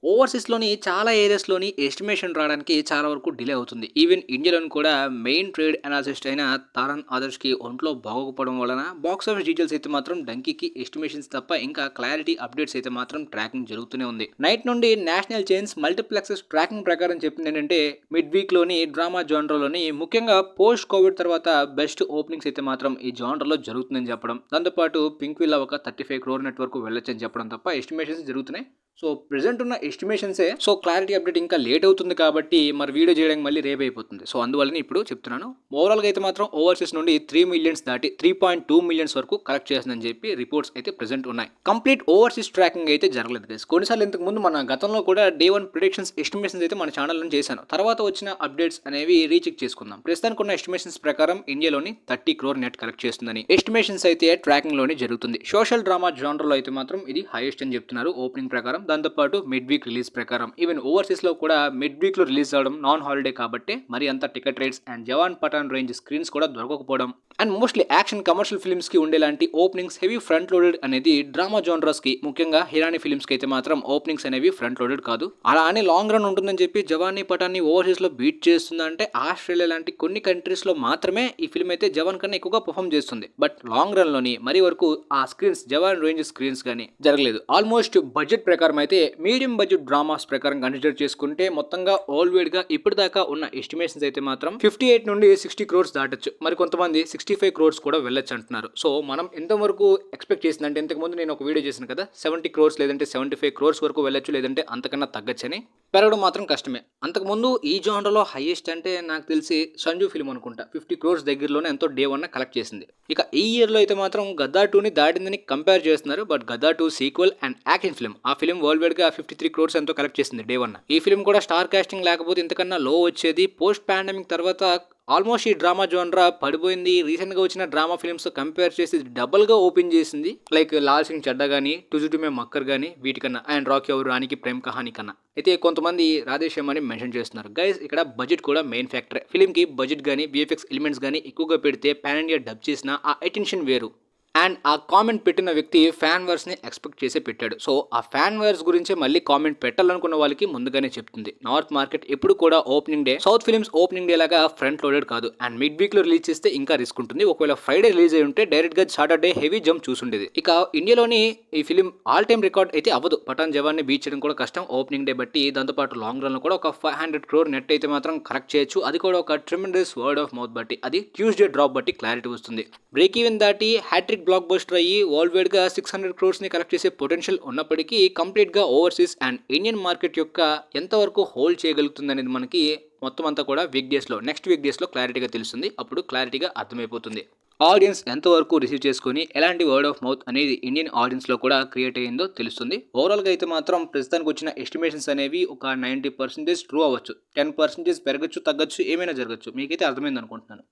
ఓవర్‌సీస్‌లోని చాలా ఏరియాస్‌లోని ఎస్టిమేషన్ రావడానికి చాలా వరకు డిలే అవుతుంది. ఈవెన్ ఇండియాలోని కూడా మెయిన్ ట్రేడ్ అనాలిసిస్ట్ అయిన తారన్ ఆదర్శ్‌కి ఒంట్లో బాగోకపోవడం వలన బాక్స్ ఆఫీస్ డీటెయిల్స్ అయితే మాత్రం డంకీకి ఎస్టిమేషన్స్ తప్ప ఇంకా క్లారిటీ అప్డేట్స్ అయితే మాత్రం ట్రాకింగ్ జరుగుతూనే ఉంది. నైట్ నుండి నేషనల్ చైన్స్ మల్టీప్లెక్సెస్ ట్రాకింగ్ ప్రకారం చెప్పిందేంటంటే మిడ్ వీక్‌లోని డ్రామా జానర్‌లోని ముఖ్యంగా పోస్ట్ కోవిడ్ తర్వాత బెస్ట్ ఓపెనింగ్స్ అయితే మాత్రం ఈ జానర్‌లో జరుగుతుందని చెప్పడం. దాంతో పాటు పింక్ విల్లా ఒక 35 క్రోర్ నెట్ వరకు వెళ్ళొచ్చని చెప్పడం తప్ప ఎస్టిమేషన్స్ జరుగుతున్నాయి. సో, ప్రెజెంట్ ఉన్న ఎస్టిమేషన్సే క్లారిటీ అప్డేట్ ఇంకా లేట్ అవుతుంది కాబట్టి మరి వీడియో చేయడానికి మళ్ళీ రేపయిపోతుంది. సో, అందువల్లనే ఇప్పుడు చెప్తున్నాను. ఓవరాల్‌గా అయితే మాత్రం ఓవర్‌సీస్ నుండి 3 మిలియన్స్ దాటి 3.2 మిలియన్స్ వరకు కలెక్ట్ చేసిందని చెప్పి రిపోర్ట్స్ అయితే ప్రెజెంట్ ఉన్నాయి. కంప్లీట్ ఓవర్‌సీస్ ట్రాకింగ్ అయితే జరగలేదు గైస్. కొన్నిసార్లు ఇంతకు ముందు మన గతంలో కూడా డే 1 ప్రిడిక్షన్స్ ఎస్టిమేషన్స్ అయితే మన ఛానెల్‌లో చేశాను. తర్వాత వచ్చిన అప్డేట్స్ అనేవి రీచెక్ చేసుకుందాం. ప్రస్తుతానికి ఉన్న ఎస్టిమేషన్స్ ప్రకారం ఇండియాలోని 30 క్రోర్ నెట్ కలెక్ట్ చేస్తుందని ఎస్టిమేషన్స్ అయితే ట్రాకింగ్‌లోనే జరుగుతుంది. సోషల్ డ్రామా జానర్‌లో అయితే మాత్రం ఇది హైయెస్ట్ అని చెప్తున్నారు ఓపెనింగ్ ప్రకారం. దాంతోపాటు మిడ్ వీక్ రిలీజ్ ప్రకారం ఈవెన్ ఓవర్సీస్ లో కూడా మిడ్ వీక్ లో రిలీజ్ అవడం నాన్ హాలిడే కాబట్టి మరి అంత ticket rates and Jawan Pathaan range screens కూడా దొరకకపోవడం and mostly action commercial films కి ఉండేలాంటి ఓపెనింగ్స్ హెవీ ఫ్రంట్ లోడెడ్ అనేది డ్రామా జోనర్స్ కి ముఖ్యంగా హిరానీ ఫిల్మ్స్ కి అయితే మాత్రం ఓపెనింగ్స్ అనేవి ఫ్రంట్ లోడెడ్ కాదు. అలా అని లాంగ్ రన్ ఉంటుందని చెప్పి జవాన్ పఠాన్ని ఓవర్సీస్ లో బీట్ చేస్తుందంటే ఆస్ట్రేలియా లాంటి కొన్ని కంట్రీస్ లో మాత్రమే ఈ ఫిల్మ్ అయితే జవాన్ కన్నా ఎక్కువగా పర్ఫామ్ చేస్తుంది. బట్ లాంగ్ రన్ లోని మరి వరకు ఆ స్క్రీన్స్ జవాన్ రేంజ్ స్క్రీన్స్ కానీ జరగలేదు. ఆల్మోస్ట్ బడ్జెట్ ప్రకారం అయితే మీడియం బడ్జెట్ డ్రామాస్ ప్రకారం కన్సిడర్ చేసుకుంటే మొత్తంగా ఆల్వేడ్ గా ఇప్పటిదాకా ఉన్న ఎస్టిమేషన్స్ అయితే మాత్రం 58 నుండి 60 క్రోర్స్ దాటొచ్చు. మరి కొంతమంది 65 క్రోర్స్ కూడా వెళ్ళొచ్చు అంటున్నారు. సో మనం ఎంతవరకు ఎక్స్పెక్ట్ చేసిందంటే ఇంతకు ముందు నేను ఒక వీడియో చేశాను కదా 70 క్రోర్స్ లేదంటే 75 క్రోర్స్ వరకు వెళ్ళొచ్చు లేదంటే అంతకన్నా తగ్గచ్చని. పెరగడం మాత్రం కష్టమే. అంతకుముందు ఈ జానర్లో హైయెస్ట్ అంటే నాకు తెలిసి సంజు ఫిల్మ్ అనుకుంటా 50 క్రోర్స్ దగ్గరలోనే ఎంతో డే 1 కలెక్ట్ చేసింది. ఇక ఈ ఇయర్లో అయితే మాత్రం గద్దా 2ని దాటిందని కంపేర్ చేస్తున్నారు. But Gadar 2 sequel and action film ఆ ఫిల్మ్ వరల్డ్ వైడ్ గా 53 క్రోర్స్ ఎంతో కలెక్ట్ చేసింది డే 1. ఈ ఫిల్మ్ కూడా స్టార్ కాస్టింగ్ లేకపోతే ఇంతకన్నా లో వచ్చేది. పోస్ట్ పాండమిక్ తర్వాత ఆల్మోస్ట్ ఈ డ్రామా జోనరా పడిపోయింది. రీసెంట్ గా వచ్చిన డ్రామా ఫిల్మ్స్ కంపేర్ చేసి డబుల్ గా ఓపెన్ చేసింది. లైక్ లాల్ సింగ్ చడ్డా గానీ టుజుటుమే మక్కర్ గానీ వీటికన్నా అండ్ రాకీ ఎవరు రానికి ప్రేమ్ కహానీ కన్నా అయితే కొంతమంది రాధేశ్యామ్ అని మెన్షన్ చేస్తున్నారు. గైస్ ఇక్కడ బడ్జెట్ కూడా మెయిన్ ఫ్యాక్టర్. ఫిల్మ్ కి బడ్జెట్ గానీ విఎఫ్ఎక్స్ ఎలిమెంట్స్ గానీ ఎక్కువగా పెడితే పాన్ ఇండియా డబ్ చేసిన ఆ అటెన్షన్ వేరు. అండ్ ఆ కామెంట్ పెట్టిన వ్యక్తి ఫ్యాన్ వర్స్ని ఎక్స్పెక్ట్ చేసే పెట్టాడు. సో ఆ ఫ్యాన్ వర్స్ గురించే మళ్ళీ కామెంట్ పెట్టాలనుకున్న వాళ్ళకి ముందుగానే చెప్తుంది. నార్త్ మార్కెట్ ఎప్పుడు కూడా opening day south films opening day లాగా ఫ్రంట్ లోడెడ్ కాదు. అండ్ మిడ్ వీక్ లో రిలీజ్ చేస్తే ఇంకా రిస్క్ ఉంటుంది. ఒకవేళ ఫ్రైడే రిలీజ్ అయి ఉంటే డైరెక్ట్ గా సాటర్డే హెవీ జంప్ చూసుండేది. ఇక ఇండియాలోని ఈ ఫిల్మ్ ఆల్ టైమ్ రికార్డ్ అయితే అవ్వదు. పఠాన్ జవాన్ ని బీచ్ చేయడం కూడా కష్టం ఓపెనింగ్ డే బట్టి. దాంతోపాటు లాంగ్ రన్ లో కూడా ఒక 500 క్రోర్ నెట్ అయితే మాత్రం కరెక్ట్ చేయొచ్చు. అది కూడా ఒక ట్రెమెండస్ వర్డ్ ఆఫ్ మౌత్ బట్టి. అది ట్యూస్డే డ్రాప్ బట్టి క్లారిటీ వస్తుంది. బ్రేక్ ఈవెన్ దాటి హ్యాట్రిక్ బ్లాక్ బస్టర్ అయ్యి వరల్డ్ వైడ్ గా 600 క్రోర్స్ ని కలెక్ట్ చేసే పొటెన్షియల్ ఉన్నప్పటికీ కంప్లీట్ గా ఓవర్సీస్ అండ్ ఇండియన్ మార్కెట్ యొక్క ఎంతవరకు హోల్డ్ చేయగలుగుతుంది అనేది మనకి మొత్తం అంతా కూడా నెక్స్ట్ వీక్ డేస్ లో క్లారిటీగా తెలుస్తుంది. అప్పుడు క్లారిటీగా అర్థమైపోతుంది. ఆడియన్స్ ఎంతవరకు రిసీవ్ చేసుకుని ఎలాంటి వర్డ్ ఆఫ్ మౌత్ అనేది ఇండియన్ ఆడియన్స్ లో కూడా క్రియేట్ అయ్యిందో తెలుస్తుంది. ఓవరాల్ గా అయితే మాత్రం ప్రస్తుతానికి వచ్చిన ఎస్టిమేషన్స్ అనేవి ఒక 90% ట్రూ అవ్వచ్చు. 10% పెరగచ్చు తగ్గచ్చు ఏమైనా జరగచ్చు. మీకైతే అర్థమైంది అనుకుంటున్నాను.